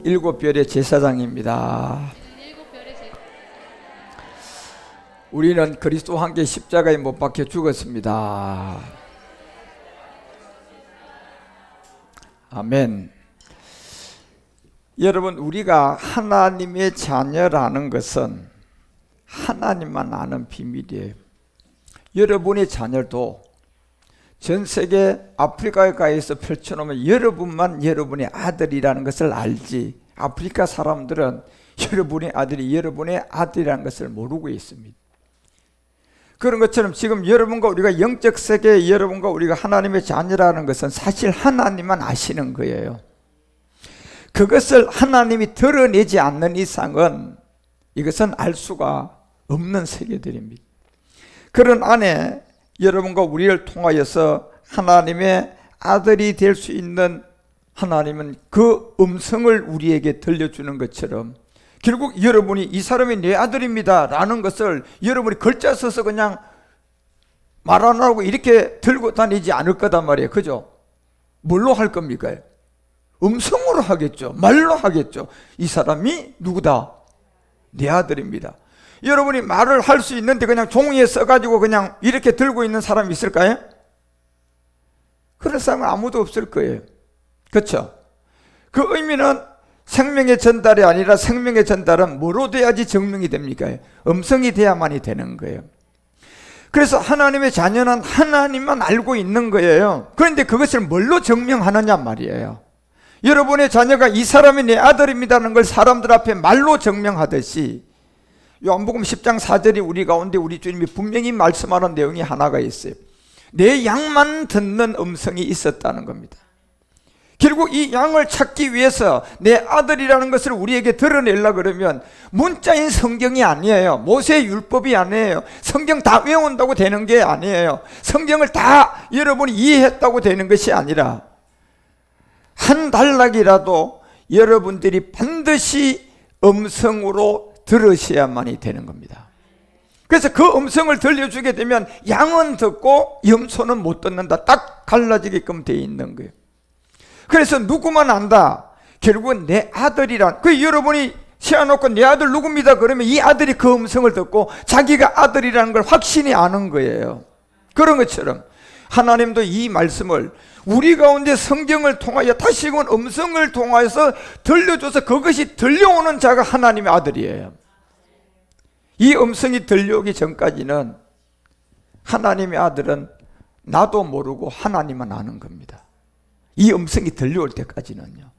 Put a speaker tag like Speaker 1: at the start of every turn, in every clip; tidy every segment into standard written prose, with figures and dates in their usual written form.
Speaker 1: 일곱 별의 제사장입니다. 우리는 그리스도와 함께 십자가에 못 박혀 죽었습니다. 아멘. 여러분, 우리가 하나님의 자녀라는 것은 하나님만 아는 비밀이에요. 여러분의 자녀도 전 세계 아프리카에 가서 펼쳐놓으면 여러분만 여러분의 아들이라는 것을 알지, 아프리카 사람들은 여러분의 아들이 여러분의 아들이라는 것을 모르고 있습니다. 그런 것처럼 지금 여러분과 우리가 영적 세계에 여러분과 우리가 하나님의 자녀라는 것은 사실 하나님만 아시는 거예요. 그것을 하나님이 드러내지 않는 이상은 이것은 알 수가 없는 세계들입니다. 그런 안에 여러분과 우리를 통하여서 하나님의 아들이 될 수 있는 하나님은 그 음성을 우리에게 들려주는 것처럼 결국 여러분이 이 사람이 내 아들입니다 라는 것을 여러분이 글자 써서 그냥 말 안 하고 이렇게 들고 다니지 않을 거단 말이에요. 그죠? 뭘로 할 겁니까? 음성으로 하겠죠. 말로 하겠죠. 이 사람이 누구다? 내 아들입니다. 여러분이 말을 할 수 있는데 그냥 종이에 써가지고 그냥 이렇게 들고 있는 사람이 있을까요? 그런 사람은 아무도 없을 거예요. 그렇죠? 그 의미는 생명의 전달이 아니라 생명의 전달은 뭐로 돼야지 증명이 됩니까? 음성이 돼야만이 되는 거예요. 그래서 하나님의 자녀는 하나님만 알고 있는 거예요. 그런데 그것을 뭘로 증명하느냐 말이에요. 여러분의 자녀가 이 사람이 내 아들입니다는 걸 사람들 앞에 말로 증명하듯이 요한복음 10장 4절이 우리 가운데 우리 주님이 분명히 말씀하는 내용이 하나가 있어요. 내 양만 듣는 음성이 있었다는 겁니다. 결국 이 양을 찾기 위해서 내 아들이라는 것을 우리에게 드러내려고 그러면 문자인 성경이 아니에요. 모세의 율법이 아니에요. 성경 다 외운다고 되는 게 아니에요. 성경을 다 여러분이 이해했다고 되는 것이 아니라 한 단락이라도 여러분들이 반드시 음성으로 들으셔야만이 되는 겁니다. 그래서 그 음성을 들려주게 되면 양은 듣고 염소는 못 듣는다. 딱 갈라지게끔 되어 있는 거예요. 그래서 누구만 안다? 결국은 내 아들이란, 그 여러분이 세워놓고 내 아들 누굽니다 그러면 이 아들이 그 음성을 듣고 자기가 아들이라는 걸 확신히 아는 거예요. 그런 것처럼 하나님도 이 말씀을 우리 가운데 성경을 통하여 다시금 음성을 통하여서 들려줘서 그것이 들려오는 자가 하나님의 아들이에요. 이 음성이 들려오기 전까지는 하나님의 아들은 나도 모르고 하나님만 아는 겁니다. 이 음성이 들려올 때까지는요.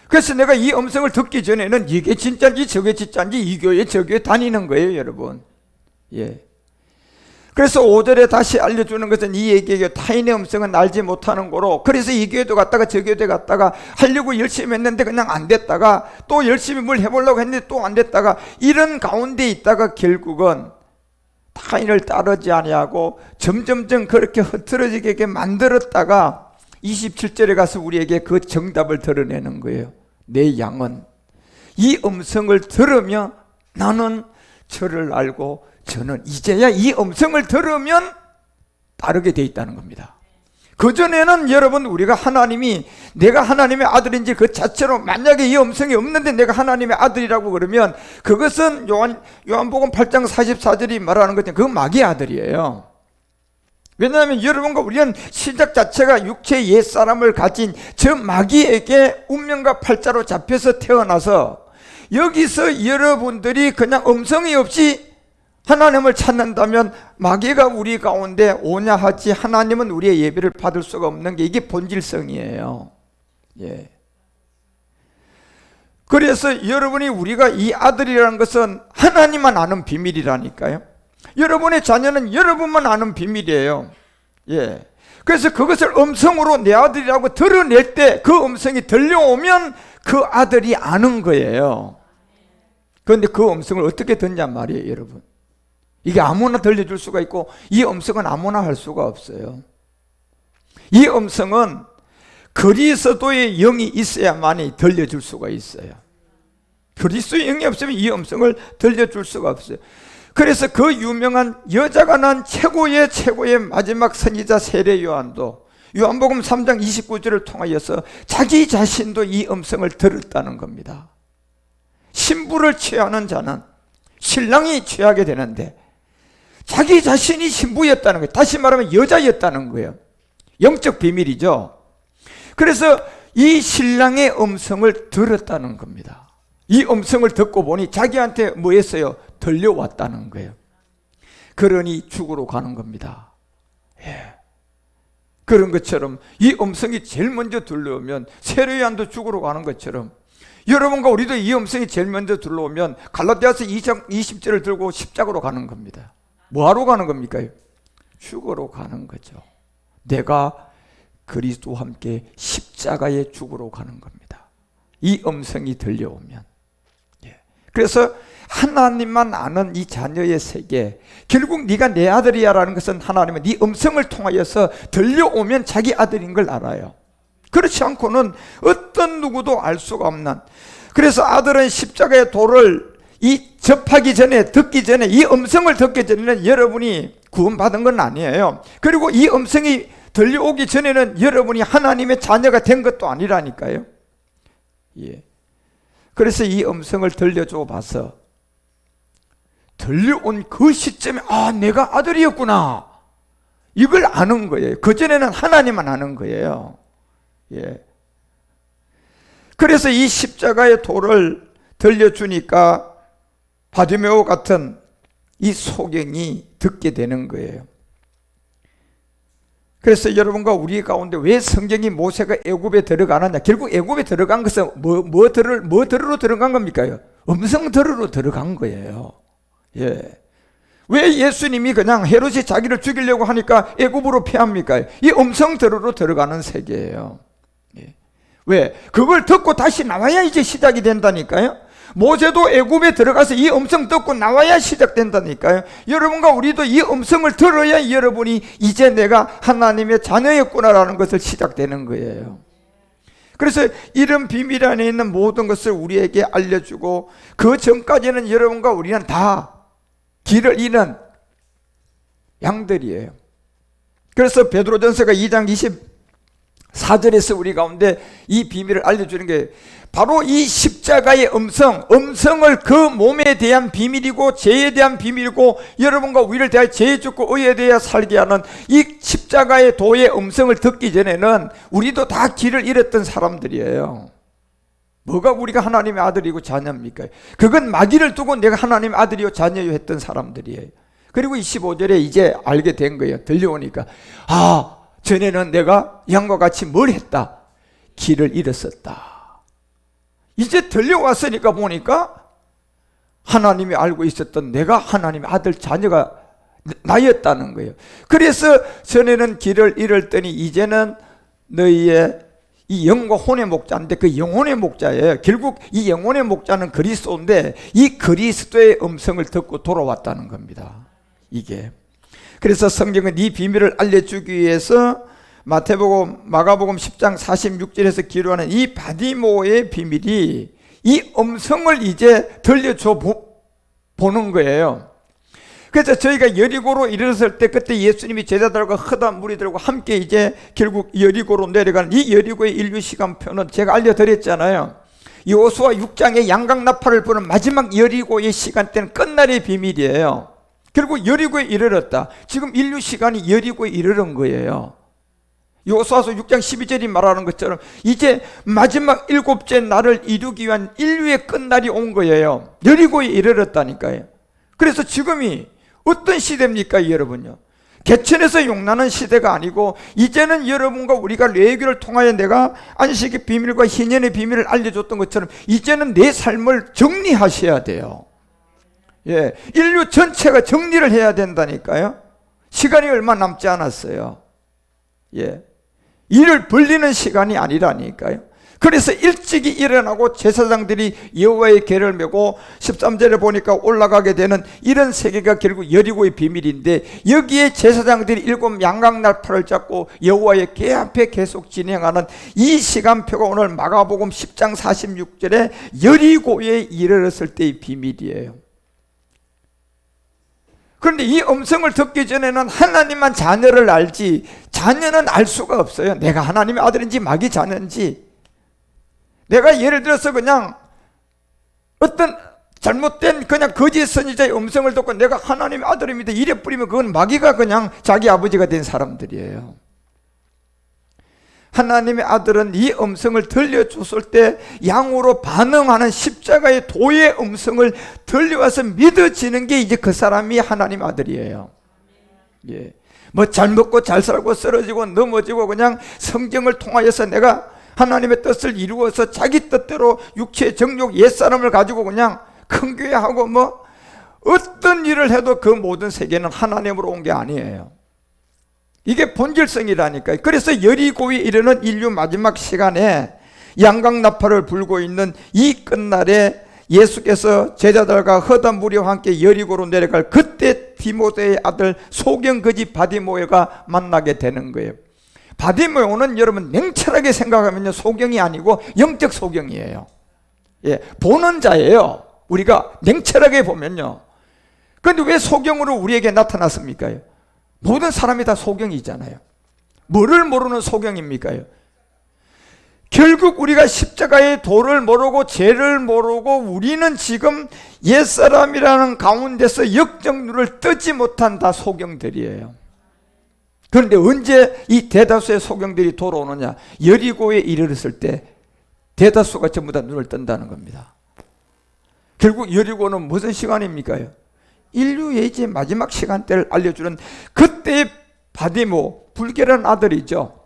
Speaker 1: 그래서 내가 이 음성을 듣기 전에는 이게 진짜인지 저게 진짜인지 이 교회 저 교회 다니는 거예요, 여러분. 예. 그래서 5절에 다시 알려주는 것은 이 얘기예요. 타인의 음성은 알지 못하는 거로. 그래서 이 교회도 갔다가 저 교회도 갔다가 하려고 열심히 했는데 그냥 안 됐다가 또 열심히 뭘 해보려고 했는데 또 안 됐다가 이런 가운데 있다가 결국은 타인을 따르지 아니하고 점점점 그렇게 흐트러지게 만들었다가 27절에 가서 우리에게 그 정답을 드러내는 거예요. 내 양은 이 음성을 들으며 나는 저를 알고 저는 이제야 이 음성을 들으면 따르게 돼 있다는 겁니다. 그전에는 여러분 우리가 하나님이 내가 하나님의 아들인지 그 자체로 만약에 이 음성이 없는데 내가 하나님의 아들이라고 그러면 그것은 요한복음 8장 44절이 말하는 것처럼 그건 마귀의 아들이에요. 왜냐하면 여러분과 우리는 시작 자체가 육체의 옛사람을 가진 저 마귀에게 운명과 팔자로 잡혀서 태어나서 여기서 여러분들이 그냥 음성이 없이 하나님을 찾는다면 마귀가 우리 가운데 오냐 하지 하나님은 우리의 예배를 받을 수가 없는 게 이게 본질성이에요. 예. 그래서 여러분이 우리가 이 아들이라는 것은 하나님만 아는 비밀이라니까요. 여러분의 자녀는 여러분만 아는 비밀이에요. 예. 그래서 그것을 음성으로 내 아들이라고 드러낼 때 그 음성이 들려오면 그 아들이 아는 거예요. 그런데 그 음성을 어떻게 듣냐 말이에요, 여러분. 이게 아무나 들려줄 수가 있고 이 음성은 아무나 할 수가 없어요. 이 음성은 그리스도의 영이 있어야만이 들려줄 수가 있어요. 그리스도의 영이 없으면 이 음성을 들려줄 수가 없어요. 그래서 그 유명한 여자가 난 최고의 마지막 선지자 세례 요한도 요한복음 3장 29절을 통하여서 자기 자신도 이 음성을 들었다는 겁니다. 신부를 취하는 자는 신랑이 취하게 되는데 자기 자신이 신부였다는 거예요. 다시 말하면 여자였다는 거예요. 영적 비밀이죠. 그래서 이 신랑의 음성을 들었다는 겁니다. 이 음성을 듣고 보니 자기한테 뭐 했어요? 들려왔다는 거예요. 그러니 죽으러 가는 겁니다. 예. 그런 것처럼 이 음성이 제일 먼저 들려오면 세례요한도 죽으러 가는 것처럼 여러분과 우리도 이 음성이 제일 먼저 들려오면 갈라디아서 2장 20절을 들고 십자가로 가는 겁니다. 뭐하러 가는 겁니까? 죽으러 가는 거죠. 내가 그리스도와 함께 십자가에 죽으러 가는 겁니다. 이 음성이 들려오면. 예. 그래서 하나님만 아는 이 자녀의 세계, 결국 네가 내 아들이야 라는 것은 하나님은 네 음성을 통하여서 들려오면 자기 아들인 걸 알아요. 그렇지 않고는 어떤 누구도 알 수가 없는. 그래서 아들은 십자가의 도를 접하기 전에, 듣기 전에, 이 음성을 듣기 전에는 여러분이 구원받은 건 아니에요. 그리고 이 음성이 들려오기 전에는 여러분이 하나님의 자녀가 된 것도 아니라니까요. 예. 그래서 이 음성을 들려줘 봐서 들려온 그 시점에 내가 아들이었구나 이걸 아는 거예요. 그전에는 하나님만 아는 거예요. 예. 그래서 이 십자가의 도를 들려주니까 바디메오 같은 이 소경이 듣게 되는 거예요. 그래서 여러분과 우리 가운데 왜 성경이 모세가 애굽에 들어가느냐? 결국 애굽에 들어간 것은 뭐 들으러 들어간 겁니까? 음성 들으러 들어간 거예요. 예. 왜 예수님이 그냥 헤롯이 자기를 죽이려고 하니까 애굽으로 피합니까? 이 음성 들으러 들어가는 세계예요. 예. 왜? 그걸 듣고 다시 나와야 이제 시작이 된다니까요. 모세도 애굽에 들어가서 이 음성 듣고 나와야 시작된다니까요. 여러분과 우리도 이 음성을 들어야 여러분이 이제 내가 하나님의 자녀였구나라는 것을 시작되는 거예요. 그래서 이런 비밀 안에 있는 모든 것을 우리에게 알려주고 그 전까지는 여러분과 우리는 다 길을 잃은 양들이에요. 그래서 베드로전서가 2장 24절에서 우리 가운데 이 비밀을 알려주는 게 바로 이 십자가의 음성을 그 몸에 대한 비밀이고 죄에 대한 비밀이고 여러분과 우리를 대하여 죄에 죽고 의에 대하여 살게 하는 이 십자가의 도의 음성을 듣기 전에는 우리도 다 길을 잃었던 사람들이에요. 뭐가 우리가 하나님의 아들이고 자녀입니까? 그건 마귀를 두고 내가 하나님의 아들이요 자녀요 했던 사람들이에요. 그리고 25절에 이제 알게 된 거예요. 들려오니까 전에는 내가 양과 같이 뭘 했다? 길을 잃었었다. 이제 들려왔으니까 보니까 하나님이 알고 있었던 내가 하나님의 아들 자녀가 나였다는 거예요. 그래서 전에는 길을 잃었더니 이제는 너희의 이 영과 혼의 목자인데 그 영혼의 목자예요. 결국 이 영혼의 목자는 그리스도인데 이 그리스도의 음성을 듣고 돌아왔다는 겁니다. 이게. 그래서 성경은 이 비밀을 알려주기 위해서 마태복음, 마가복음 10장 46절에서 기록하는 이 바디모의 비밀이 이 음성을 이제 들려줘 보는 거예요. 그래서 저희가 여리고로 이르렀을 때 그때 예수님이 제자들과 허다 무리들과 함께 이제 결국 여리고로 내려가는 이 여리고의 인류 시간표는 제가 알려드렸잖아요. 여호수아 6장의 양강나팔을 부는 마지막 여리고의 시간대는 끝날의 비밀이에요. 결국 여리고에 이르렀다. 지금 인류 시간이 여리고에 이르는 거예요. 여호수아서 6장 12절이 말하는 것처럼 이제 마지막 일곱째 날을 이루기 위한 인류의 끝날이 온 거예요. 여리고에 이르렀다니까요. 그래서 지금이 어떤 시대입니까, 여러분요? 개천에서 용나는 시대가 아니고 이제는 여러분과 우리가 레위기를 통하여 내가 안식의 비밀과 희년의 비밀을 알려줬던 것처럼 이제는 내 삶을 정리하셔야 돼요. 예, 인류 전체가 정리를 해야 된다니까요. 시간이 얼마 남지 않았어요. 예, 일을 벌리는 시간이 아니라니까요. 그래서 일찍이 일어나고 제사장들이 여호와의 궤를 메고 13절에 보니까 올라가게 되는 이런 세계가 결국 여리고의 비밀인데 여기에 제사장들이 7 양강나팔을 잡고 여호와의 궤 앞에 계속 진행하는 이 시간표가 오늘 마가복음 10장 46절에 여리고에 이르렀을 때의 비밀이에요. 그런데 이 음성을 듣기 전에는 하나님만 자녀를 알지 자녀는 알 수가 없어요. 내가 하나님의 아들인지 마귀 자녀인지. 내가 예를 들어서 그냥 어떤 잘못된 그냥 거짓 선지자의 음성을 듣고 내가 하나님의 아들입니다 이래 뿌리면 그건 마귀가 그냥 자기 아버지가 된 사람들이에요. 하나님의 아들은 이 음성을 들려줬을 때 양으로 반응하는 십자가의 도의 음성을 들려와서 믿어지는 게 이제 그 사람이 하나님의 아들이에요. 예. 뭐 잘 먹고 잘 살고 쓰러지고 넘어지고 그냥 성경을 통하여서 내가 하나님의 뜻을 이루어서 자기 뜻대로 육체 정욕 옛사람을 가지고 그냥 큰 교회 하고 뭐 어떤 일을 해도 그 모든 세계는 하나님으로 온 게 아니에요. 이게 본질성이라니까요. 그래서 여리고에 이르는 인류 마지막 시간에 양강나팔을 불고 있는 이 끝날에 예수께서 제자들과 허다 무리와 함께 여리고로 내려갈 그때 디모데의 아들 소경거지 바디모가 만나게 되는 거예요. 바디모는 여러분 냉철하게 생각하면요 소경이 아니고 영적 소경이에요. 예, 보는 자예요. 우리가 냉철하게 보면요. 그런데 왜 소경으로 우리에게 나타났습니까? 모든 사람이 다 소경이잖아요. 뭐를 모르는 소경입니까? 결국 우리가 십자가의 도를 모르고 죄를 모르고 우리는 지금 옛사람이라는 가운데서 역정률을 뜨지 못한 다 소경들이에요. 그런데 언제 이 대다수의 소경들이 돌아오느냐? 여리고에 이르렀을 때 대다수가 전부 다 눈을 뜬다는 겁니다. 결국 여리고는 무슨 시간입니까? 인류의 이제 마지막 시간대를 알려주는 그때의 바디모, 불결한 아들이죠.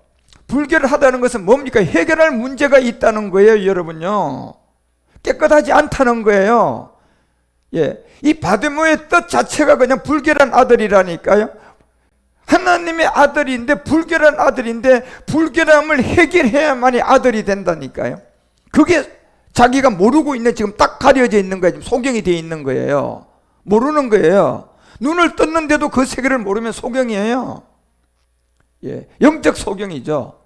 Speaker 1: 불결을 하다는 것은 뭡니까? 해결할 문제가 있다는 거예요, 여러분요. 깨끗하지 않다는 거예요. 예, 이 바디모의 뜻 자체가 그냥 불결한 아들이라니까요. 하나님의 아들인데 불결한 아들인데 불결함을 해결해야만이 아들이 된다니까요. 그게 자기가 모르고 있는 지금 딱 가려져 있는 거예요. 지금 소경이 되어 있는 거예요. 모르는 거예요. 눈을 떴는데도 그 세계를 모르면 소경이에요. 예, 영적 소경이죠.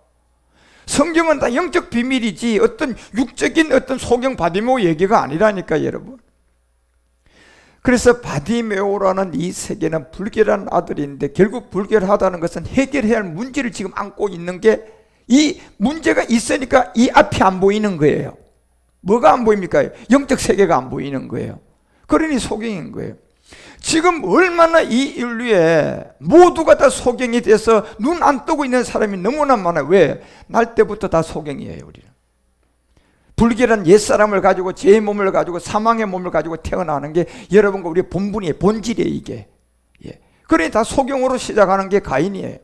Speaker 1: 성경은 다 영적 비밀이지 어떤 육적인 어떤 소경 바디메오 얘기가 아니라니까 여러분. 그래서 바디메오라는 이 세계는 불결한 아들인데 결국 불결하다는 것은 해결해야 할 문제를 지금 안고 있는 게 이 문제가 있으니까 이 앞이 안 보이는 거예요. 뭐가 안 보입니까? 영적 세계가 안 보이는 거예요. 그러니 소경인 거예요. 지금 얼마나 이 인류에 모두가 다 소경이 돼서 눈 안 뜨고 있는 사람이 너무나 많아요. 왜? 날 때부터 다 소경이에요. 우리는 불결한 옛사람을 가지고 죄의 몸을 가지고 사망의 몸을 가지고 태어나는 게 여러분과 우리의 본분이에요. 본질이에요 이게. 예. 그러니 다 소경으로 시작하는 게 가인이에요.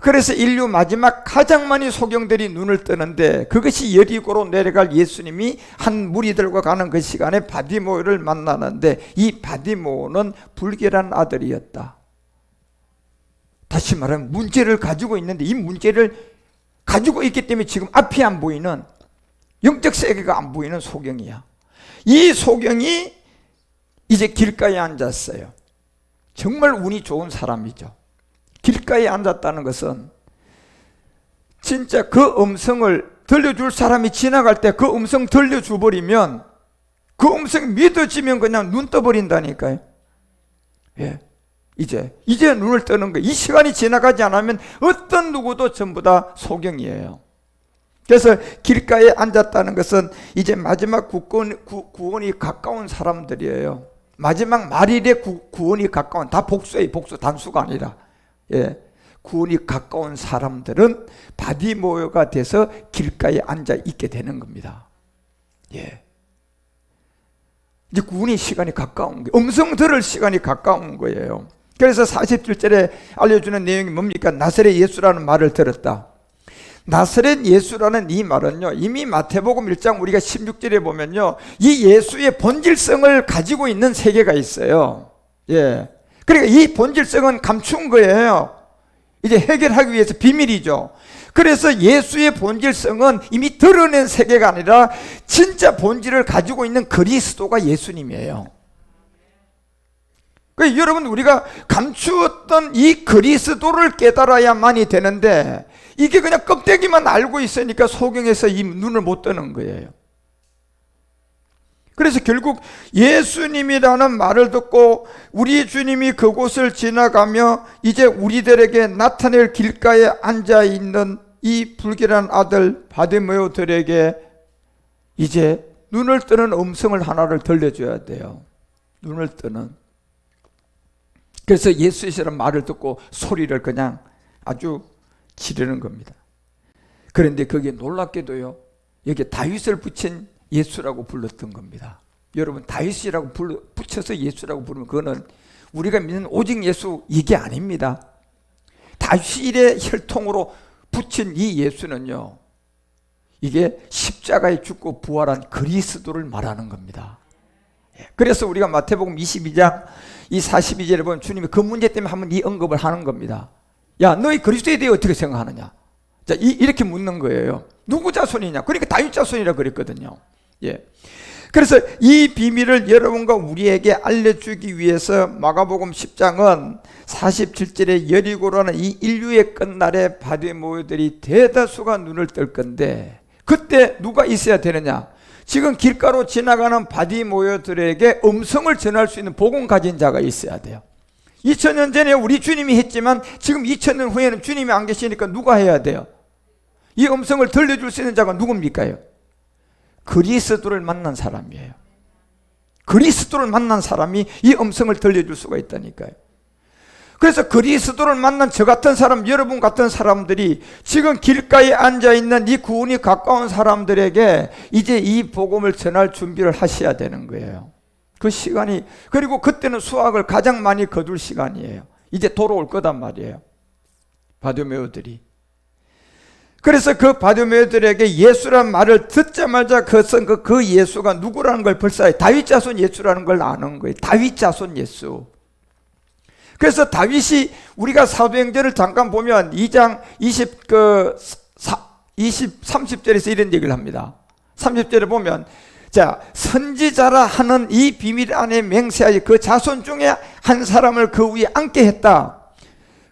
Speaker 1: 그래서 인류 마지막 가장 많이 소경들이 눈을 뜨는데 그것이 여리고로 내려갈 예수님이 한 무리들과 가는 그 시간에 바디모를 만나는데 이 바디모는 불결한 아들이었다. 다시 말하면 문제를 가지고 있는데 이 문제를 가지고 있기 때문에 지금 앞이 안 보이는 영적 세계가 안 보이는 소경이야. 이 소경이 이제 길가에 앉았어요. 정말 운이 좋은 사람이죠. 길가에 앉았다는 것은 진짜 그 음성을 들려줄 사람이 지나갈 때 그 음성 들려줘 버리면 그 음성이 믿어지면 그냥 눈 떠버린다니까요. 예, 이제 눈을 뜨는 거예요. 이 시간이 지나가지 않으면 어떤 누구도 전부 다 소경이에요. 그래서 길가에 앉았다는 것은 이제 마지막 구원이 가까운 사람들이에요. 마지막 말일의 구원이 가까운, 다 복수예요. 복수, 단수가 아니라. 예, 구원이 가까운 사람들은 바디모가 돼서 길가에 앉아 있게 되는 겁니다. 예, 이제 구원의 시간이 가까운 거예요. 음성 들을 시간이 가까운 거예요. 그래서 47절에 알려주는 내용이 뭡니까? 나사렛 예수라는 말을 들었다. 나사렛 예수라는 이 말은요, 이미 마태복음 1장 우리가 16절에 보면요, 이 예수의 본질성을 가지고 있는 세계가 있어요. 예, 그러니까 이 본질성은 감춘 거예요. 이제 해결하기 위해서 비밀이죠. 그래서 예수의 본질성은 이미 드러낸 세계가 아니라 진짜 본질을 가지고 있는 그리스도가 예수님이에요. 그러니까 여러분, 우리가 감추었던 이 그리스도를 깨달아야만이 되는데 이게 그냥 껍데기만 알고 있으니까 소경에서 이 눈을 못 뜨는 거예요. 그래서 결국 예수님이라는 말을 듣고 우리 주님이 그곳을 지나가며 이제 우리들에게 나타낼 길가에 앉아있는 이 불결한 아들 바디메오들에게 이제 눈을 뜨는 음성을 하나를 들려줘야 돼요. 눈을 뜨는. 그래서 예수이시라는 말을 듣고 소리를 그냥 아주 지르는 겁니다. 그런데 그게 놀랍게도요, 여기 다윗을 붙인 예수라고 불렀던 겁니다. 여러분, 다윗이라고 붙여서 예수라고 부르면 그거는 우리가 믿는 오직 예수 이게 아닙니다. 다윗의 혈통으로 붙인 이 예수는요, 이게 십자가에 죽고 부활한 그리스도를 말하는 겁니다. 그래서 우리가 마태복음 22장 이 42절에 보면 주님이 그 문제 때문에 한번 이 언급을 하는 겁니다. 야, 너희 그리스도에 대해 어떻게 생각하느냐? 자, 이렇게 묻는 거예요. 누구 자손이냐? 그러니까 다윗 자손이라 그랬거든요. 예. 그래서 이 비밀을 여러분과 우리에게 알려주기 위해서 마가복음 10장은 47절에 여리고라는 이 인류의 끝날에 바디모여들이 대다수가 눈을 뜰 건데, 그때 누가 있어야 되느냐? 지금 길가로 지나가는 바디모여들에게 음성을 전할 수 있는 복음 가진 자가 있어야 돼요. 2000년 전에 우리 주님이 했지만 지금 2000년 후에는 주님이 안 계시니까 누가 해야 돼요? 이 음성을 들려줄 수 있는 자가 누굽니까요? 그리스도를 만난 사람이에요. 그리스도를 만난 사람이 이 음성을 들려줄 수가 있다니까요. 그래서 그리스도를 만난 저 같은 사람, 여러분 같은 사람들이 지금 길가에 앉아있는 이 구원이 가까운 사람들에게 이제 이 복음을 전할 준비를 하셔야 되는 거예요. 그 시간이, 그리고 그때는 수확을 가장 많이 거둘 시간이에요. 이제 돌아올 거단 말이에요, 바디메오들이. 그래서 그 바디메오들에게 예수란 말을 듣자마자 그 예수가 누구라는 걸 벌써 다윗 자손 예수라는 걸 아는 거예요. 다윗 자손 예수. 그래서 다윗이, 우리가 사도행전을 잠깐 보면 2장 30절에서 이런 얘기를 합니다. 30절에 보면, 자, 선지자라 하는 이 비밀 안에 맹세하여 그 자손 중에 한 사람을 그 위에 앉게 했다.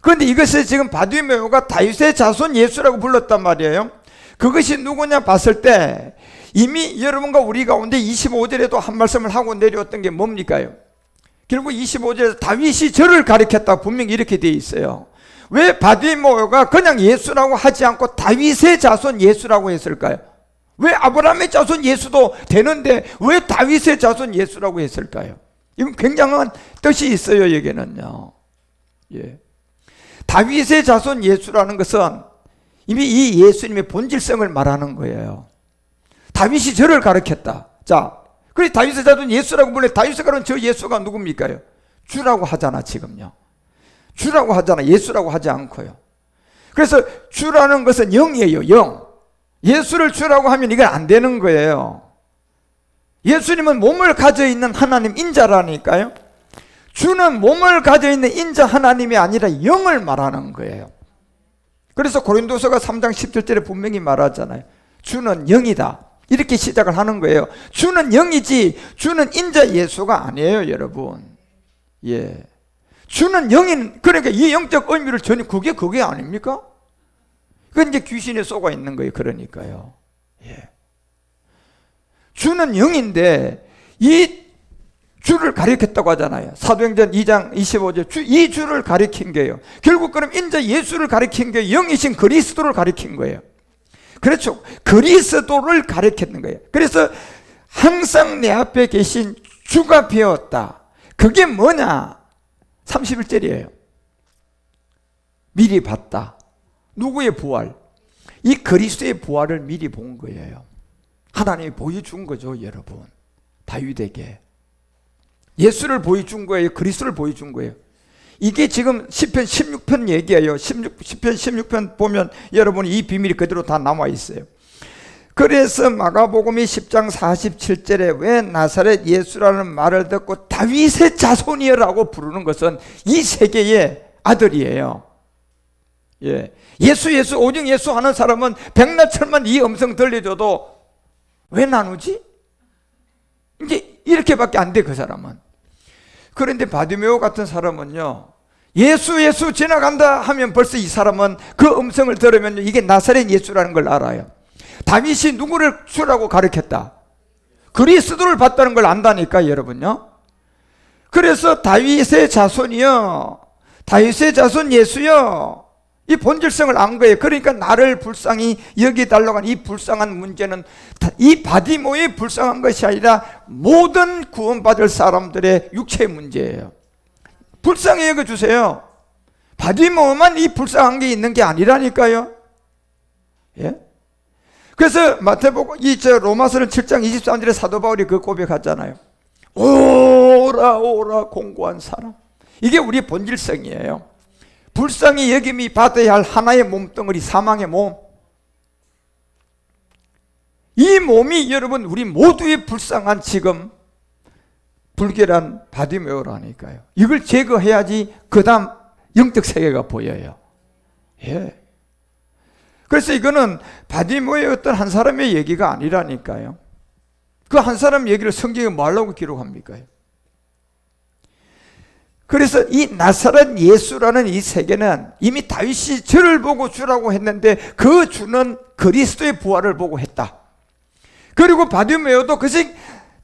Speaker 1: 그런데 이것을 지금 바디메오가 다윗의 자손 예수라고 불렀단 말이에요. 그것이 누구냐 봤을 때 이미 여러분과 우리 가운데 25절에도 한 말씀을 하고 내려왔던 게 뭡니까요? 결국 25절에서 다윗이 저를 가리켰다 분명히 이렇게 되어 있어요. 왜 바디메오가 그냥 예수라고 하지 않고 다윗의 자손 예수라고 했을까요? 왜 아브라함의 자손 예수도 되는데 왜 다윗의 자손 예수라고 했을까요? 이건 굉장한 뜻이 있어요, 여기는요. 예. 다윗의 자손 예수라는 것은 이미 이 예수님의 본질성을 말하는 거예요. 다윗이 저를 가르쳤다. 자, 그래 다윗의 자손 예수라고 불러. 다윗의 가르친 저 예수가 누굽니까요? 주라고 하잖아, 지금요. 주라고 하잖아, 예수라고 하지 않고요. 그래서 주라는 것은 영이에요, 영. 예수를 주라고 하면 이건 안 되는 거예요. 예수님은 몸을 가져 있는 하나님 인자라니까요. 주는 몸을 가져 있는 인자 하나님이 아니라 영을 말하는 거예요. 그래서 고린도서가 3장 17절에 분명히 말하잖아요. 주는 영이다. 이렇게 시작을 하는 거예요. 주는 영이지 주는 인자 예수가 아니에요, 여러분. 예. 주는 영인, 그러니까 이 영적 의미를 전혀 그게 아닙니까? 그건 이제 귀신에 쏘가 있는 거예요. 그러니까요. 예. 주는 영인데 이 주를 가리켰다고 하잖아요. 사도행전 2장 25절 이 주를 가리킨 거예요. 결국 그럼 인자 예수를 가리킨 게 영이신 그리스도를 가리킨 거예요. 그렇죠. 그리스도를 가리켰는 거예요. 그래서 항상 내 앞에 계신 주가 되었다. 그게 뭐냐? 31절이에요. 미리 봤다. 누구의 부활? 이 그리스도의 부활을 미리 본 거예요. 하나님이 보여준 거죠, 여러분. 다윗에게 예수를 보여준 거예요. 그리스도를 보여준 거예요. 이게 지금 시편 16편 얘기예요. 시편 16편 보면 여러분이 이 비밀이 그대로 다 남아 있어요. 그래서 마가복음이 10장 47절에 왜 나사렛 예수라는 말을 듣고 다윗의 자손이라고 부르는 것은 이 세계의 아들이에요. 예. 예수 오직 예수 하는 사람은 백날철만 이 음성 들려줘도 왜 나누지? 이제 이렇게밖에 안 돼, 그 사람은. 그런데 바디메오 같은 사람은요, 예수 지나간다 하면 벌써 이 사람은 그 음성을 들으면 이게 나사렛 예수라는 걸 알아요. 다윗이 누구를 주라고 가르쳤다? 그리스도를 봤다는 걸 안다니까, 여러분요. 그래서 다윗의 자손이요, 다윗의 자손 예수요, 이 본질성을 안 거예요. 그러니까 나를 불쌍히 여기달라고 하는 이 불쌍한 문제는 이 바디모의 불쌍한 것이 아니라 모든 구원받을 사람들의 육체의 문제예요. 불쌍히 여겨주세요. 바디모만 이 불쌍한 게 있는 게 아니라니까요. 예? 그래서 마태복음 로마서는 7장 23절에 사도 바울이 그 고백하잖아요. 오라 오라 공고한 사람. 이게 우리 본질성이에요. 불쌍히 여김이 받아야 할 하나의 몸덩어리, 사망의 몸. 이 몸이 여러분 우리 모두의 불쌍한 지금 불결한 바디메오라니까요. 이걸 제거해야지 그 다음 영적 세계가 보여요. 예. 그래서 이거는 바디메오의 어떤 한 사람의 얘기가 아니라니까요. 그 한 사람 얘기를 성경에 뭐하려고 기록합니까? 그래서 이 나사렛 예수라는 이 세계는 이미 다윗이 저를 보고 주라고 했는데 그 주는 그리스도의 부활을 보고 했다. 그리고 바디메오도 그것이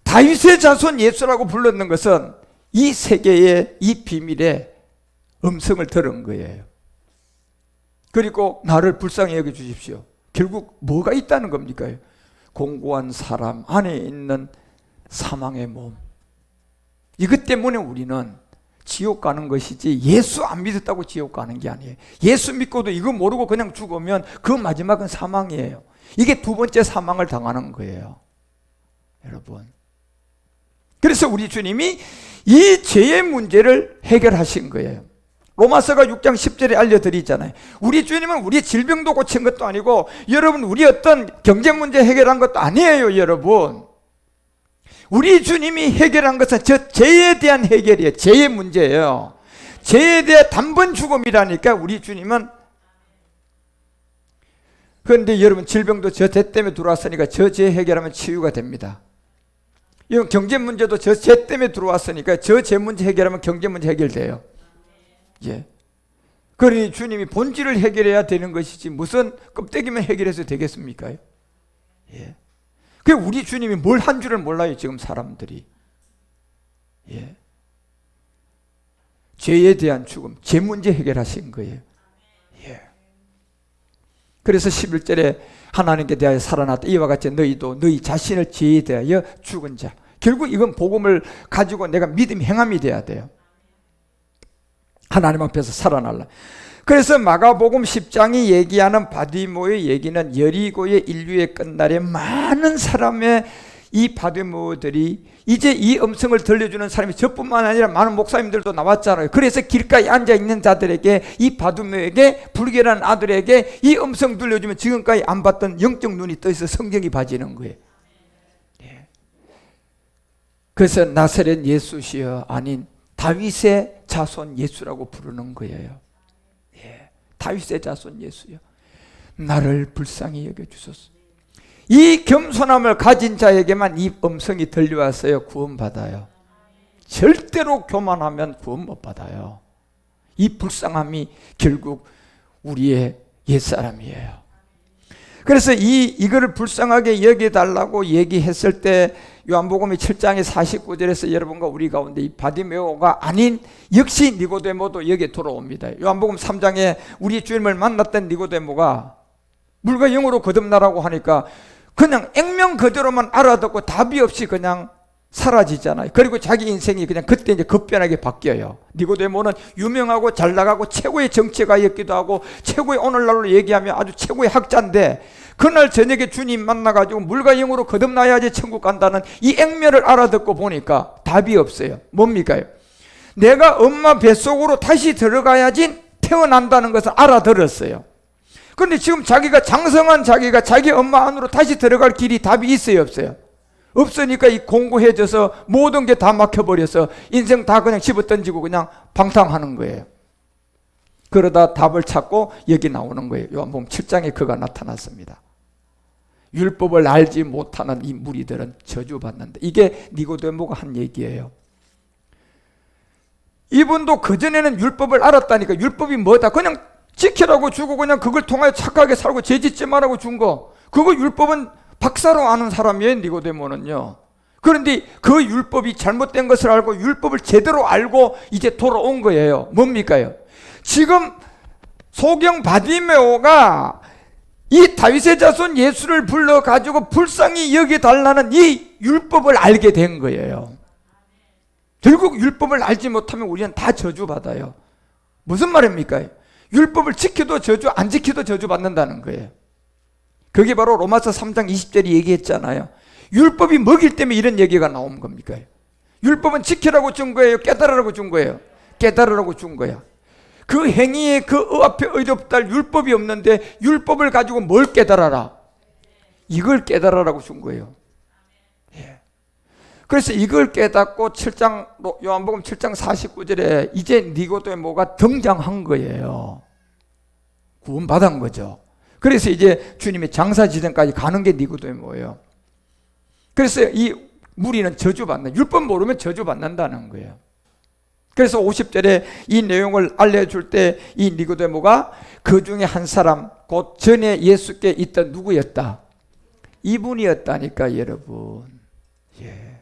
Speaker 1: 다윗의 자손 예수라고 불렀는 것은 이 세계의 이 비밀의 음성을 들은 거예요. 그리고 나를 불쌍히 여겨주십시오. 결국 뭐가 있다는 겁니까? 공고한 사람 안에 있는 사망의 몸. 이것 때문에 우리는 지옥 가는 것이지 예수 안 믿었다고 지옥 가는 게 아니에요. 예수 믿고도 이거 모르고 그냥 죽으면 그 마지막은 사망이에요. 이게 두 번째 사망을 당하는 거예요. 여러분. 그래서 우리 주님이 이 죄의 문제를 해결하신 거예요. 로마서가 6장 10절에 알려드리잖아요. 우리 주님은 우리 질병도 고친 것도 아니고 여러분 우리 어떤 경제 문제 해결한 것도 아니에요. 여러분. 우리 주님이 해결한 것은 저 죄에 대한 해결이에요. 죄의 문제예요. 죄에 대한 단번 죽음이라니까 우리 주님은. 그런데 여러분 질병도 저 죄 때문에 들어왔으니까 저 죄 해결하면 치유가 됩니다. 이건 경제 문제도 저 죄 때문에 들어왔으니까 저 죄 문제 해결하면 경제 문제 해결돼요. 예. 그러니 주님이 본질을 해결해야 되는 것이지 무슨 껍데기만 해결해서 되겠습니까? 예. 그 우리 주님이 뭘 한 줄을 몰라요 지금 사람들이. 예. 죄에 대한 죽음, 죄 문제 해결하신 거예요. 예. 그래서 11절에 하나님께 대하여 살아났다. 이와 같이 너희도 너희 자신을 죄에 대하여 죽은 자. 결국 이건 복음을 가지고 내가 믿음 행함이 돼야 돼요. 하나님 앞에서 살아날라. 그래서 마가복음 10장이 얘기하는 바디모의 얘기는 여리고의 인류의 끝날에 많은 사람의 이 바디모들이 이제 이 음성을 들려주는 사람이 저뿐만 아니라 많은 목사님들도 나왔잖아요. 그래서 길가에 앉아있는 자들에게 이 바디모에게 불결한 아들에게 이 음성 들려주면 지금까지 안 봤던 영적 눈이 떠서 성경이 봐지는 거예요. 예. 그래서 나사렛 예수시여 아닌 다윗의 자손 예수라고 부르는 거예요. 예, 다윗의 자손 예수요. 나를 불쌍히 여겨주소서. 이 겸손함을 가진 자에게만 이 음성이 들려왔어요. 구원받아요. 절대로 교만하면 구원 못 받아요. 이 불쌍함이 결국 우리의 옛사람이에요. 그래서 이거를 불쌍하게 여겨달라고 얘기했을 때 요한복음 7장의 49절에서 여러분과 우리 가운데 이 바디메오가 아닌 역시 니고데모도 여기에 돌아옵니다. 요한복음 3장에 우리 주님을 만났던 니고데모가 물과 영으로 거듭나라고 하니까 그냥 액면 그대로만 알아듣고 답이 없이 그냥 사라지잖아요. 그리고 자기 인생이 그냥 그때 이제 급변하게 바뀌어요. 니고데모는 유명하고 잘 나가고 최고의 정치가였기도 하고 최고의 오늘날로 얘기하면 아주 최고의 학자인데 그날 저녁에 주님 만나가지고 물과 영으로 거듭나야지 천국 간다는 이 액면을 알아듣고 보니까 답이 없어요. 뭡니까요? 내가 엄마 뱃속으로 다시 들어가야지 태어난다는 것을 알아들었어요. 그런데 지금 자기가 장성한 자기가 자기 엄마 안으로 다시 들어갈 길이 답이 있어요, 없어요? 없으니까 이 공고해져서 모든 게 다 막혀버려서 인생 다 그냥 집어던지고 그냥 방탕하는 거예요. 그러다 답을 찾고 여기 나오는 거예요. 요한복음 7장에 그가 나타났습니다. 율법을 알지 못하는 이 무리들은 저주받는다. 이게 니고데모가 한 얘기예요. 이분도 그전에는 율법을 알았다니까. 율법이 뭐다? 그냥 지키라고 주고 그냥 그걸 통하여 착하게 살고 죄짓지 말라고 준 거. 그거 율법은 박사로 아는 사람이에요. 니고데모는요. 그런데 그 율법이 잘못된 것을 알고 율법을 제대로 알고 이제 돌아온 거예요. 뭡니까요? 지금 소경 바디메오가 이 다윗의 자손 예수를 불러가지고 불쌍히 여겨달라는 이 율법을 알게 된 거예요. 결국 율법을 알지 못하면 우리는 다 저주받아요. 무슨 말입니까? 율법을 지켜도 저주, 안 지켜도 저주받는다는 거예요. 그게 바로 로마서 3장 20절이 얘기했잖아요. 율법이 먹일 때문에 이런 얘기가 나온 겁니까? 율법은 지키라고 준 거예요? 깨달으라고 준 거예요? 깨달으라고 준 거야. 그 행위에 그 앞에 의롭다 할 율법이 없는데 율법을 가지고 뭘 깨달아라? 이걸 깨달으라고 준 거예요. 예. 그래서 이걸 깨닫고 7장 요한복음 7장 49절에 이제 니고데모가 등장한 거예요. 구원받은 거죠. 그래서 이제 주님의 장사지전까지 가는 게 니고데모예요. 그래서 이 무리는 저주받는, 율법 모르면 저주받는다는 거예요. 그래서 50절에 이 내용을 알려줄 때 이 니고데모가 그 중에 한 사람, 곧 전에 예수께 있던 누구였다? 이분이었다니까 여러분. 예.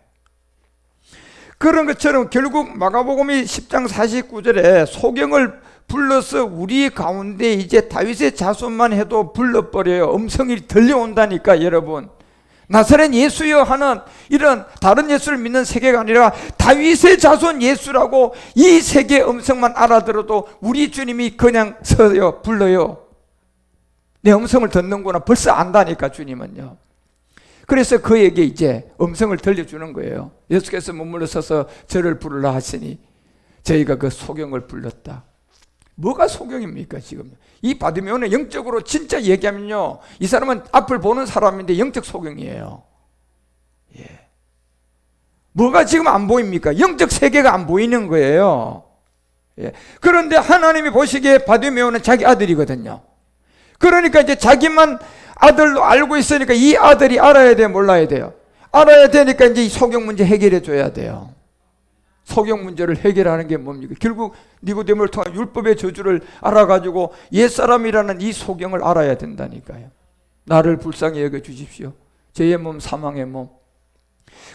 Speaker 1: 그런 것처럼 결국 마가복음이 10장 49절에 소경을 불러서 우리 가운데 이제 다윗의 자손만 해도 불러버려요. 음성이 들려온다니까 여러분. 나사렛 예수여 하는 이런 다른 예수를 믿는 세계가 아니라 다윗의 자손 예수라고 이 세계의 음성만 알아들어도 우리 주님이 그냥 서요, 불러요. 내 음성을 듣는구나 벌써 안다니까 주님은요. 그래서 그에게 이제 음성을 들려주는 거예요. 예수께서 머물러 서서 저를 부르라 하시니 저희가 그 소경을 불렀다. 뭐가 소경입니까 지금? 이 바디메오는 영적으로 진짜 얘기하면요, 이 사람은 앞을 보는 사람인데 영적 소경이에요. 예. 뭐가 지금 안 보입니까? 영적 세계가 안 보이는 거예요. 예. 그런데 하나님이 보시기에 바디메오는 자기 아들이거든요. 그러니까 이제 자기만 아들로 알고 있으니까 이 아들이 알아야 돼요, 몰라야 돼요? 알아야 되니까 이제 이 소경 문제 해결해 줘야 돼요. 소경 문제를 해결하는 게 뭡니까? 결국 니고데모를 통한 율법의 저주를 알아가지고 옛사람이라는 이 소경을 알아야 된다니까요. 나를 불쌍히 여겨 주십시오. 죄의 몸 사망의 몸.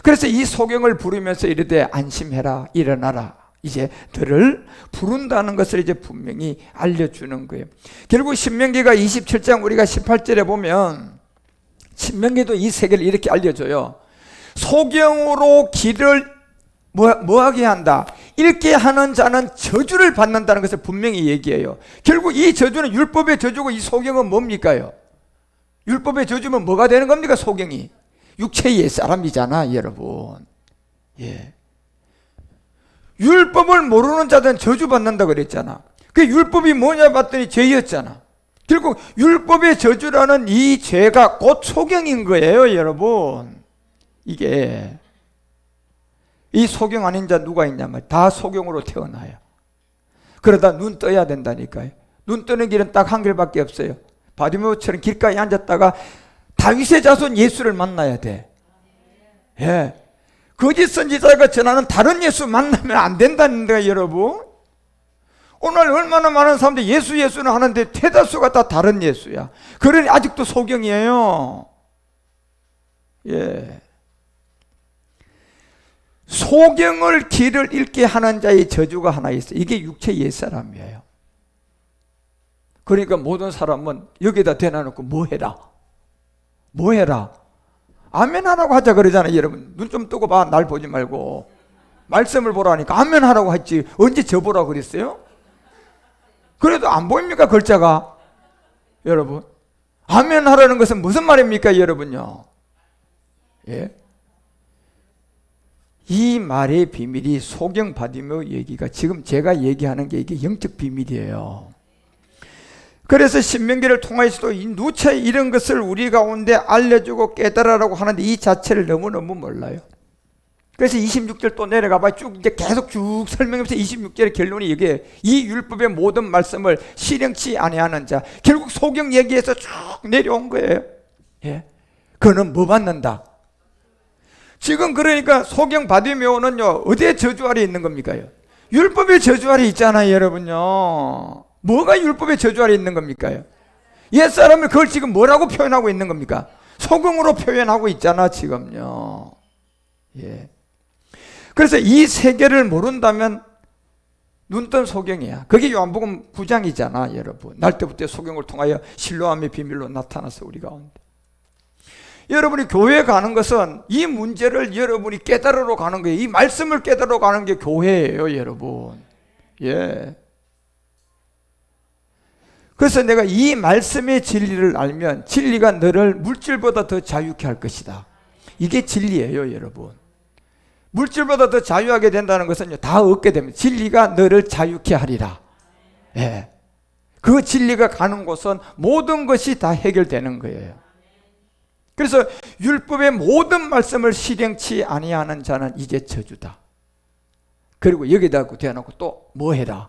Speaker 1: 그래서 이 소경을 부르면서 이르되 안심해라 일어나라. 이제 너를 부른다는 것을 이제 분명히 알려주는 거예요. 결국 신명기가 27장 우리가 18절에 보면 신명기도 이 세계를 이렇게 알려줘요. 소경으로 길을 뭐하게 한다? 읽게 하는 자는 저주를 받는다는 것을 분명히 얘기해요. 결국 이 저주는 율법의 저주고 이 소경은 뭡니까요? 율법의 저주면 뭐가 되는 겁니까? 소경이 육체의 옛사람이잖아 여러분. 예. 율법을 모르는 자들은 저주받는다 그랬잖아. 그 율법이 뭐냐 봤더니 죄였잖아. 결국 율법의 저주라는 이 죄가 곧 소경인 거예요 여러분. 이게 이 소경 아닌 자 누가 있냐면 다 소경으로 태어나요. 그러다 눈 떠야 된다니까요. 눈 뜨는 길은 딱 한 길밖에 없어요. 바디메오처럼 길가에 앉았다가 다윗의 자손 예수를 만나야 돼. 예. 거짓 선지자가 전하는 다른 예수 만나면 안 된다는 거예요 여러분. 오늘 얼마나 많은 사람들이 예수는 하는데 대다수가 다 다른 예수야. 그러니 아직도 소경이에요. 예. 소경을 길을 잃게 하는 자의 저주가 하나 있어요. 이게 육체 옛사람이에요. 그러니까 모든 사람은 여기다 대놔놓고 뭐 해라? 뭐 해라? 아멘 하라고 하자 그러잖아요 여러분. 눈 좀 뜨고 봐. 날 보지 말고 말씀을 보라니까 아멘 하라고 했지 언제 저 보라고 그랬어요? 그래도 안 보입니까 글자가? 여러분 아멘 하라는 것은 무슨 말입니까 여러분요? 예? 이 말의 비밀이 소경 바디메오 얘기가 지금 제가 얘기하는 게 이게 영적 비밀이에요. 그래서 신명기를 통해서도 이 누차 이런 것을 우리 가운데 알려주고 깨달으라고 하는데 이 자체를 너무너무 몰라요. 그래서 26절 또 내려가 봐. 쭉 이제 계속 쭉 설명하면서 26절의 결론이 이게 이 율법의 모든 말씀을 실행치 아니하는 자. 결국 소경 얘기에서 쭉 내려온 거예요. 예. 그는 뭐 받는다? 지금 그러니까 소경 바디메오는요 어디에 저주 아래 있는 겁니까? 율법의 저주 아래 있잖아요 여러분요. 뭐가 율법의 저주 아래 있는 겁니까? 옛사람을 그걸 지금 뭐라고 표현하고 있는 겁니까? 소경으로 표현하고 있잖아 지금요. 예. 그래서 이 세계를 모른다면 눈뜬 소경이야. 그게 요한복음 9장이잖아, 여러분. 날 때부터 소경을 통하여 실로암의 비밀로 나타나서 우리 가운데. 여러분이 교회에 가는 것은 이 문제를 여러분이 깨달으러 가는 거예요. 이 말씀을 깨달으러 가는 게 교회예요, 여러분. 예. 그래서 내가 이 말씀의 진리를 알면 진리가 너를 물질보다 더 자유케 할 것이다. 이게 진리예요, 여러분. 물질보다 더 자유하게 된다는 것은 다 얻게 됩니다. 진리가 너를 자유케 하리라. 예. 그 진리가 가는 곳은 모든 것이 다 해결되는 거예요. 그래서 율법의 모든 말씀을 실행치 아니하는 자는 이제 저주다. 그리고 여기다 대놓고 또 뭐 해라?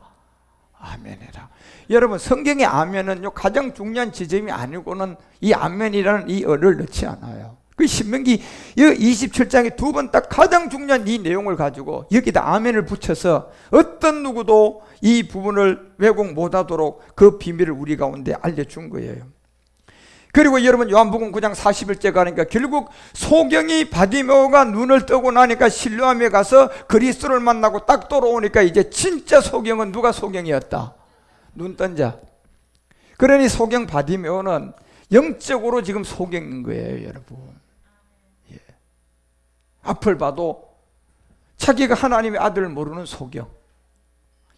Speaker 1: 아멘해라. 여러분, 성경의 아멘은요, 가장 중요한 지점이 아니고는 이 아멘이라는 이 어를 넣지 않아요. 그 신명기 27장에 두 번 딱 가장 중요한 이 내용을 가지고 여기다 아멘을 붙여서 어떤 누구도 이 부분을 왜곡 못하도록 그 비밀을 우리 가운데 알려준 거예요. 그리고 여러분, 요한복음 9장 41절 가니까 결국 소경이 바디메오가 눈을 뜨고 나니까 실로암에 가서 그리스도를 만나고 딱 돌아오니까 이제 진짜 소경은 누가 소경이었다? 눈뜬 자. 그러니 소경 바디메오는 영적으로 지금 소경인 거예요, 여러분. 예. 앞을 봐도 자기가 하나님의 아들을 모르는 소경,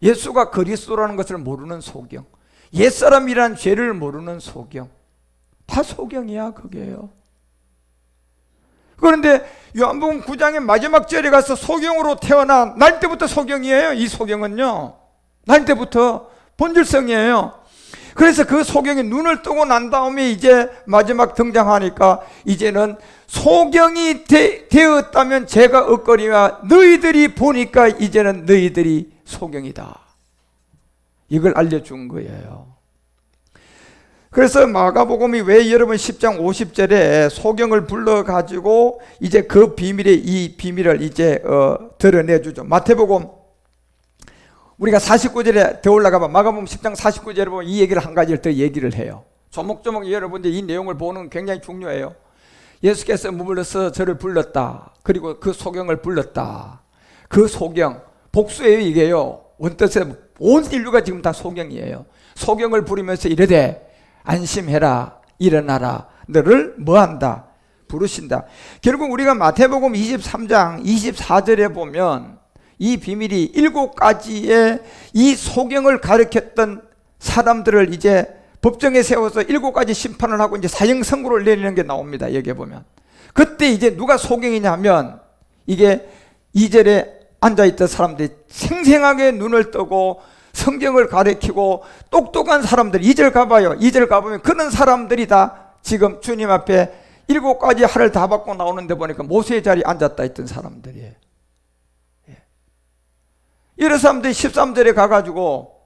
Speaker 1: 예수가 그리스도라는 것을 모르는 소경, 옛사람이란 죄를 모르는 소경, 다 소경이야, 그게요. 그런데 요한복음 9장의 마지막 절에 가서 소경으로 태어난 날 때부터 소경이에요. 이 소경은요, 날 때부터 본질성이에요. 그래서 그 소경이 눈을 뜨고 난 다음에 이제 마지막 등장하니까 이제는 소경이 되었다면 죄가 없거니와 너희들이 보니까 이제는 너희들이 소경이다. 이걸 알려준 거예요. 그래서 마가복음이 왜 여러분 10장 50절에 소경을 불러가지고 이제 그 이 비밀을 이제 드러내주죠. 마태복음 우리가 49절에 더 올라가면 마가복음 10장 49절에 보면 이 얘기를 한 가지를 더 얘기를 해요. 조목조목 여러분들 이 내용을 보는 게 굉장히 중요해요. 예수께서 머물러서 저를 불렀다. 그리고 그 소경을 불렀다. 그 소경, 복수예요, 이게요. 원뜻에 온 인류가 지금 다 소경이에요. 소경을 부르면서 이르되 안심해라, 일어나라, 너를 뭐한다? 부르신다. 결국 우리가 마태복음 23장 24절에 보면 이 비밀이 7가지의 이 소경을 가르쳤던 사람들을 이제 법정에 세워서 7가지 심판을 하고 이제 사형 선고를 내리는 게 나옵니다. 여기에 보면 그때 이제 누가 소경이냐 하면 이게 2절에 앉아있던 사람들이 생생하게 눈을 뜨고 성경을 가르치고 똑똑한 사람들, 2절 가봐요. 2절 가보면 그런 사람들이 다 지금 주님 앞에 7가지 할을 다 받고 나오는데 보니까 모세의 자리에 앉았다 있던 사람들이에요. 이런 사람들이 13절에 가가지고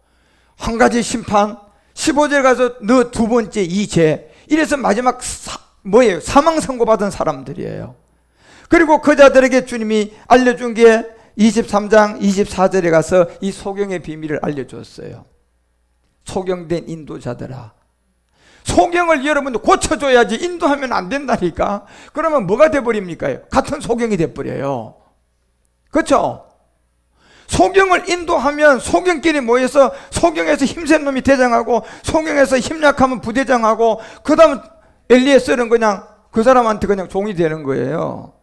Speaker 1: 한 가지 심판, 15절에 가서 너 두 번째 이 죄, 이래서 마지막 뭐예요? 사망 선고 받은 사람들이에요. 그리고 그 자들에게 주님이 알려준 게 23장 24절에 가서 이 소경의 비밀을 알려줬어요. 소경된 인도자들아, 소경을 여러분들 고쳐줘야지. 인도하면 안 된다니까. 그러면 뭐가 돼버립니까? 같은 소경이 돼버려요. 그렇죠? 소경을 인도하면 소경끼리 모여서 소경에서 힘센 놈이 대장하고 소경에서 힘약하면 부대장하고 그 다음 엘리에스는 그냥 그 사람한테 그냥 종이 되는 거예요.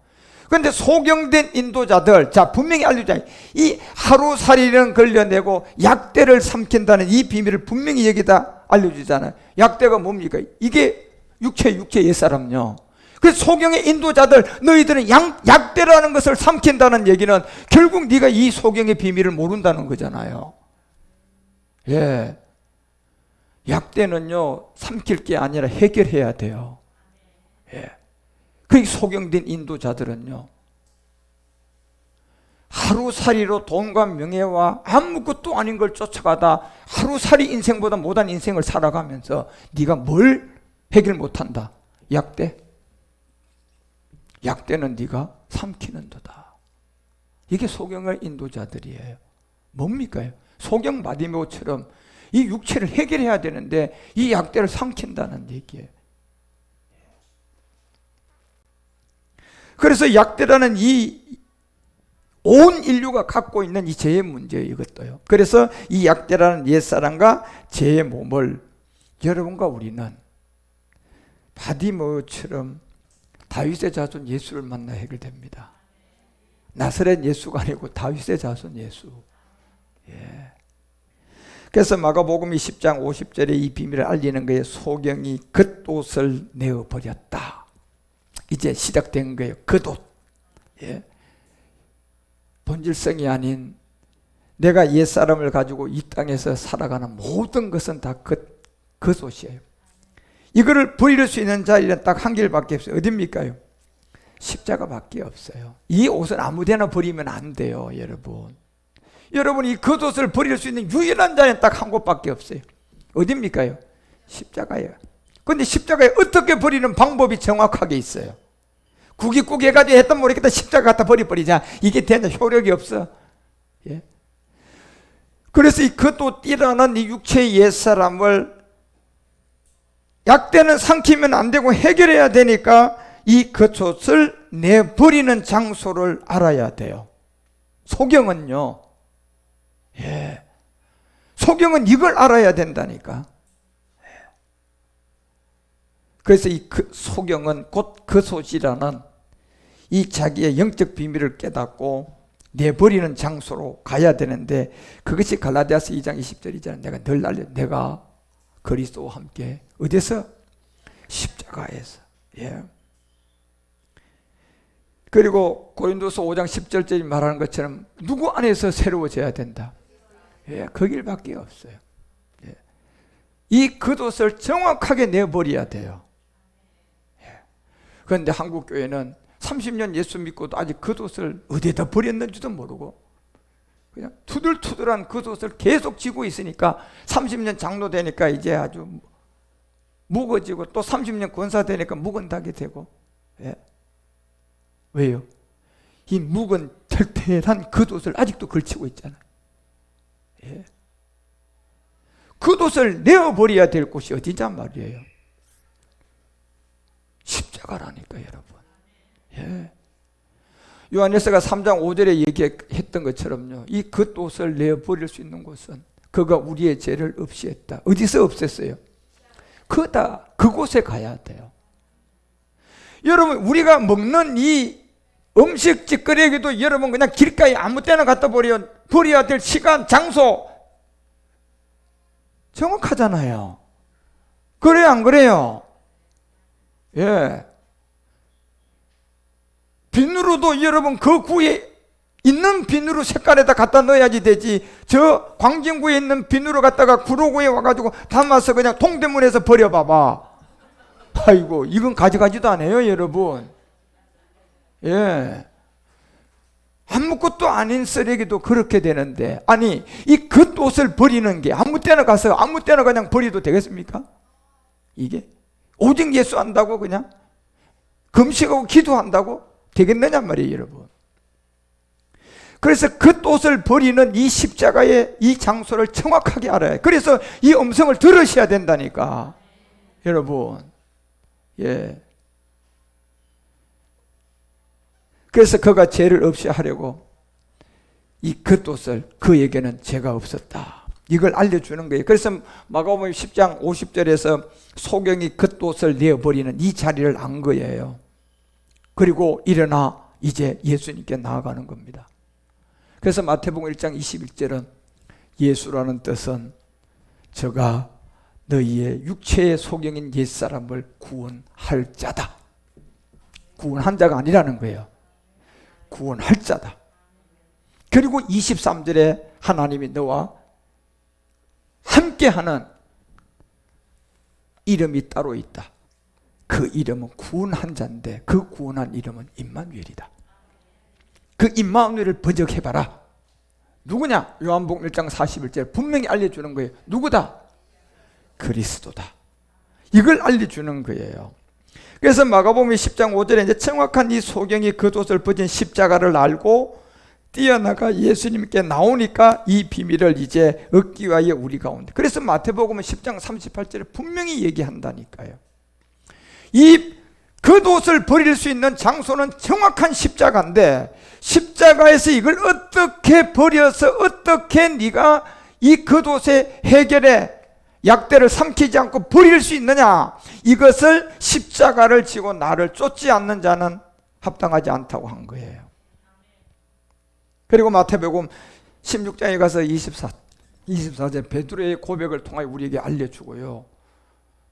Speaker 1: 그런데 소경된 인도자들, 자 분명히 알려줘야 이 하루살이는 걸려내고 약대를 삼킨다는 이 비밀을 분명히 여기다 알려주잖아요. 약대가 뭡니까? 이게 육체 옛사람요. 그래서 소경의 인도자들, 너희들은 약대라는 것을 삼킨다는 얘기는 결국 네가 이 소경의 비밀을 모른다는 거잖아요. 예, 약대는요 삼킬 게 아니라 해결해야 돼요. 예, 그 소경된 인도자들은요 하루살이로 돈과 명예와 아무것도 아닌 걸 쫓아가다 하루살이 인생보다 못한 인생을 살아가면서 네가 뭘 해결 못한다? 약대는 네가 삼키는도다. 이게 소경의 인도자들이에요. 뭡니까? 소경 바디메오처럼 이 육체를 해결해야 되는데 이 약대를 삼킨다는 얘기예요. 그래서 약대라는 이 온 인류가 갖고 있는 이 죄의 문제예요, 이것도요. 그래서 이 약대라는 옛사람과 죄의 몸을 여러분과 우리는 바디머처럼 다윗의 자손 예수를 만나 해결됩니다. 나사렛 예수가 아니고 다윗의 자손 예수. 예. 그래서 마가복음 10장 50절에 이 비밀을 알리는 거예요. 소경이 겉옷을 내어버렸다. 이제 시작된 거예요. 겉옷. 예. 본질성이 아닌 내가 옛사람을 가지고 이 땅에서 살아가는 모든 것은 다 겉옷이에요. 이거를 버릴 수 있는 자리는 딱 한 길밖에 없어요. 어딥니까요? 십자가밖에 없어요. 이 옷은 아무데나 버리면 안 돼요, 여러분. 여러분이 이 겉옷을 버릴 수 있는 유일한 자리는 딱 한 곳밖에 없어요. 어딥니까요? 십자가예요. 그런데 십자가에 어떻게 버리는 방법이 정확하게 있어요. 구기꾸기 해가지고 했던 모르겠다 십자가 갖다 버리자. 이게 되냐? 효력이 없어. 예? 그래서 이 겉옷이라는 이 육체의 옛사람을 약대는 삼키면 안 되고 해결해야 되니까 이 겉옷을 내버리는 장소를 알아야 돼요. 소경은요. 예. 소경은 이걸 알아야 된다니까. 그래서 이 소경은 곧 겉옷이라는 이 자기의 영적 비밀을 깨닫고 내버리는 장소로 가야 되는데 그것이 갈라디아서 2장 20절이잖아요. 내가 늘 알려. 내가 그리스도와 함께 어디서? 십자가에서. 예. 그리고 고린도서 5장 10절까지 말하는 것처럼 누구 안에서 새로워져야 된다. 예, 그 길밖에 없어요. 예. 이 겉옷을 정확하게 내버려야 돼요. 예. 그런데 한국 교회는 30년 예수 믿고도 아직 겉옷을 어디에다 버렸는지도 모르고 그냥 투들투들한 겉옷을 계속 지고 있으니까 30년 장로 되니까 이제 아주 무거워지고 또 30년 권사 되니까 묵은닥이 되고. 예. 왜요? 이 묵은 털털한 겉옷을 아직도 걸치고 있잖아요. 예. 겉옷을 내어버려야 될 곳이 어디냐 말이에요. 십자가라니까 여러분. 예. 요한일서가 3장 5절에 얘기했던 것처럼요. 이 겉옷을 내어버릴 수 있는 곳은 그가 우리의 죄를 없이했다. 어디서 없앴어요? 그곳에 가야 돼요. 여러분 우리가 먹는 이 음식 찌꺼기도 여러분 그냥 길가에 아무 때나 갖다 버려야 될 시간, 장소 정확하잖아요. 그래요 안 그래요? 예. 비누로도 여러분 그 구에 있는 비누로 색깔에다 갖다 넣어야지 되지. 저 광진구에 있는 비누로 갖다가 구로구에 와가지고 담아서 그냥 동대문에서 버려봐봐. 아이고 이건 가져가지도 않아요 여러분. 예. 아무것도 아닌 쓰레기도 그렇게 되는데 아니 이 겉옷을 버리는 게 아무 때나 가서 아무 때나 그냥 버려도 되겠습니까? 이게 오직 예수 한다고 그냥 금식하고 기도한다고 되겠느냐 말이에요 여러분. 그래서 겉옷을 버리는 이 십자가의 이 장소를 정확하게 알아야 해요. 그래서 이 음성을 들으셔야 된다니까 여러분. 예. 그래서 그가 죄를 없이 하려고 이 겉옷을 그에게는 죄가 없었다. 이걸 알려주는 거예요. 그래서 마가복음 10장 50절에서 소경이 겉옷을 내어버리는 이 자리를 안 거예요. 그리고 일어나 이제 예수님께 나아가는 겁니다. 그래서 마태복음 1장 21절은 예수라는 뜻은 저가 너희의 육체의 소경인 옛사람을 구원할 자다. 구원한 자가 아니라는 거예요. 구원할 자다. 그리고 23절에 하나님이 너와 함께하는 이름이 따로 있다. 그 이름은 구원한 자인데 그 구원한 이름은 임마누엘이다. 그 임마누엘을 번역해봐라. 누구냐? 요한복음 1장 41절 분명히 알려주는 거예요. 누구다? 그리스도다. 이걸 알려주는 거예요. 그래서 마가복음 10장 5절에 이제 정확한 이 소경이 겉옷을 벗은 십자가를 알고 뛰어나가 예수님께 나오니까 이 비밀을 이제 얻기 위하여 우리 가운데. 그래서 마태복음은 10장 38절에 분명히 얘기한다니까요. 이 겉옷을 버릴 수 있는 장소는 정확한 십자가인데 십자가 십자가에서 이걸 어떻게 버려서 어떻게 네가 이 겉옷의 해결에 약대를 삼키지 않고 버릴 수 있느냐? 이것을 십자가를 지고 나를 쫓지 않는 자는 합당하지 않다고 한 거예요. 그리고 마태복음 16장에 가서 24절 베드로의 고백을 통하여 우리에게 알려주고요.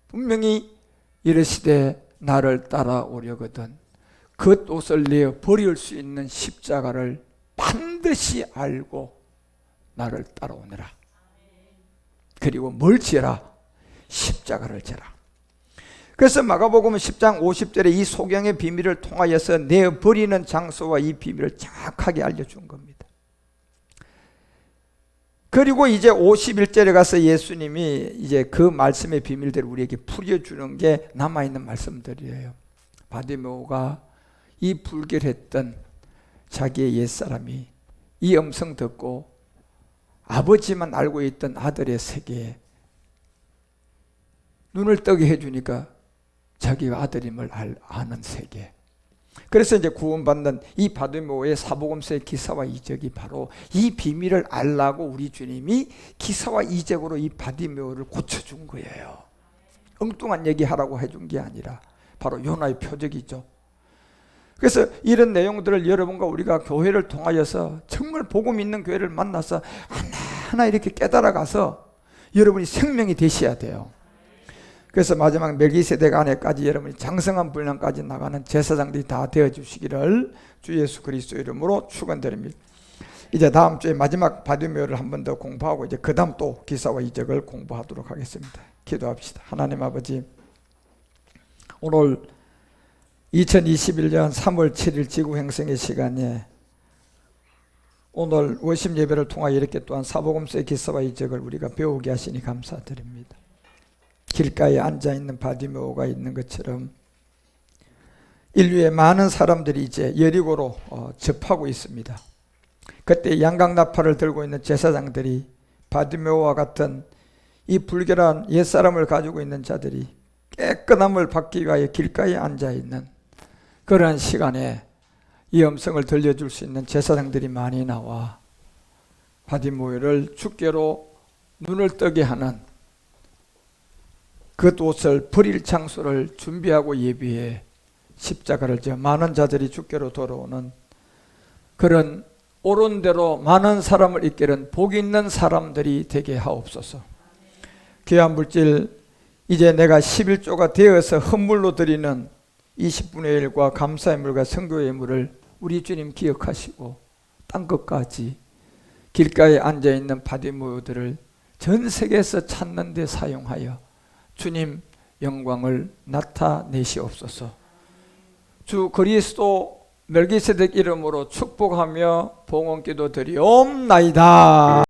Speaker 1: 분명히 이르시되 나를 따라오려거든 겉옷을 내어 버릴 수 있는 십자가를 반드시 알고 나를 따라오너라. 그리고 뭘 지어라? 십자가를 지어라. 그래서 마가복음 10장 50절에 이 소경의 비밀을 통하여서 내어 버리는 장소와 이 비밀을 정확하게 알려준 겁니다. 그리고 이제 51절에 가서 예수님이 이제 그 말씀의 비밀들을 우리에게 풀어주는 게 남아있는 말씀들이에요. 바디메오가 이 불결했던 자기의 옛사람이 이 음성 듣고 아버지만 알고 있던 아들의 세계에 눈을 뜨게 해주니까 자기가 아들임을 아는 세계. 그래서 이제 구원받는 이 바디메오의 사복음서의 기사와 이적이 바로 이 비밀을 알라고 우리 주님이 기사와 이적으로 이 바디메오를 고쳐준 거예요. 엉뚱한 얘기하라고 해준 게 아니라 바로 요나의 표적이죠. 그래서 이런 내용들을 여러분과 우리가 교회를 통하여서 정말 복음 있는 교회를 만나서 하나하나 이렇게 깨달아가서 여러분이 생명이 되셔야 돼요. 그래서 마지막 멜기세덱 안에까지 여러분이 장성한 분량까지 나가는 제사장들이 다 되어주시기를 주 예수 그리스도 이름으로 축원드립니다. 이제 다음 주에 마지막 바디메오를 한 번 더 공부하고 이제 그 다음 또 기사와 이적을 공부하도록 하겠습니다. 기도합시다. 하나님 아버지, 오늘 2021년 3월 7일 지구행성의 시간에 오늘 월심 예배를 통하여 이렇게 또한 사복음서의 기사와 이적을 우리가 배우게 하시니 감사드립니다. 길가에 앉아있는 바디메오가 있는 것처럼 인류의 많은 사람들이 이제 여리고로 접하고 있습니다. 그때 양강나팔을 들고 있는 제사장들이 바디메오와 같은 이 불결한 옛사람을 가지고 있는 자들이 깨끗함을 받기 위하여 길가에 앉아있는 그러한 시간에 이 음성을 들려줄 수 있는 제사장들이 많이 나와 바디메오를 주께로 눈을 뜨게 하는 그 옷을 버릴 장소를 준비하고 예비해 십자가를 지어 많은 자들이 주께로 돌아오는 그런 옳은 대로 많은 사람을 이끄는 복 있는 사람들이 되게 하옵소서. 귀한 물질 이제 내가 11조가 되어서 헌물로 드리는 20분의 1과 감사의 물과 성교의 물을 우리 주님 기억하시고 딴 것까지 길가에 앉아있는 바디메오들을 전 세계에서 찾는 데 사용하여 주님 영광을 나타내시옵소서. 주 그리스도 멜기세덱 이름으로 축복하며 봉헌기도 드리옵나이다.